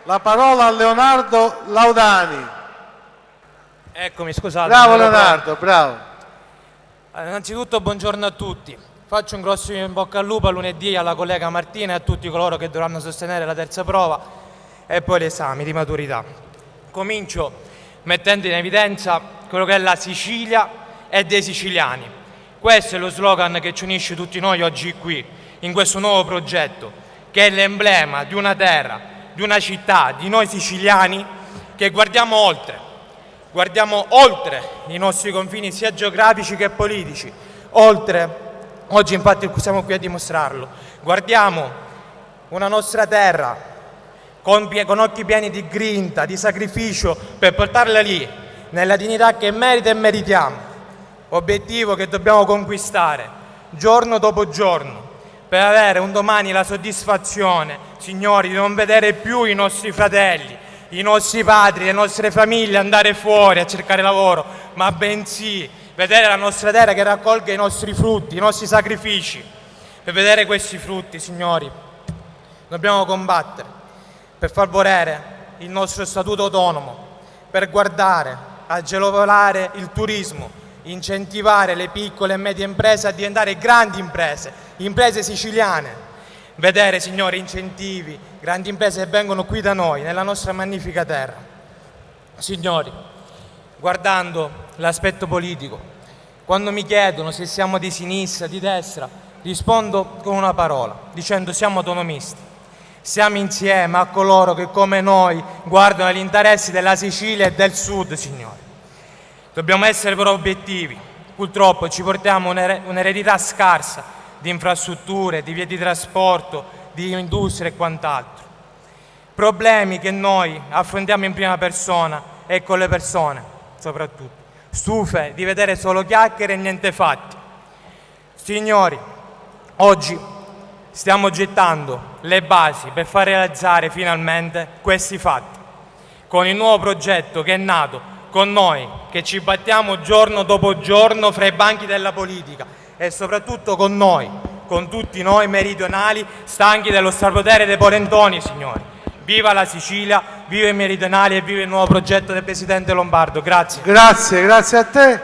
La parola a Leonardo Laudani. Eccomi, scusate. Bravo Leonardo, bravo. Innanzitutto buongiorno a tutti. Faccio un grosso in bocca al lupo a lunedì alla collega Martina e a tutti coloro che dovranno sostenere la terza prova e poi gli esami di maturità. Comincio mettendo in evidenza quello che è la Sicilia e dei siciliani. Questo è lo slogan che ci unisce tutti noi oggi qui, in questo nuovo progetto, che è l'emblema di una terra, di una città, di noi siciliani che guardiamo oltre i nostri confini sia geografici che politici, oggi infatti siamo qui a dimostrarlo, guardiamo una nostra terra con occhi pieni di grinta, di sacrificio per portarla lì, nella dignità che merita e meritiamo, obiettivo che dobbiamo conquistare giorno dopo giorno, per avere un domani la soddisfazione, signori, di non vedere più i nostri fratelli, i nostri padri, le nostre famiglie andare fuori a cercare lavoro, ma bensì vedere la nostra terra che raccolga i nostri frutti, i nostri sacrifici. Per vedere questi frutti, signori, dobbiamo combattere per far valere il nostro statuto autonomo, per guardare, agevolare il turismo, incentivare le piccole e medie imprese a diventare grandi imprese siciliane. Vedere, signori, incentivi, grandi imprese che vengono qui da noi, nella nostra magnifica terra. Signori, guardando l'aspetto politico, quando mi chiedono se siamo di sinistra, di destra, rispondo con una parola, dicendo siamo autonomisti. Siamo insieme a coloro che come noi guardano agli interessi della Sicilia e del Sud, signori. Dobbiamo essere però obiettivi. Purtroppo ci portiamo un'eredità scarsa di infrastrutture, di vie di trasporto, di industria e quant'altro. Problemi che noi affrontiamo in prima persona e con le persone, soprattutto. Stufe di vedere solo chiacchiere e niente fatti. Signori, oggi stiamo gettando le basi per far realizzare finalmente questi fatti, con il nuovo progetto che è nato con noi, che ci battiamo giorno dopo giorno fra i banchi della politica e soprattutto con noi, con tutti noi meridionali, stanchi dello strapotere dei polentoni, signori. Viva la Sicilia, viva i meridionali e viva il nuovo progetto del Presidente Lombardo. Grazie. Grazie a te.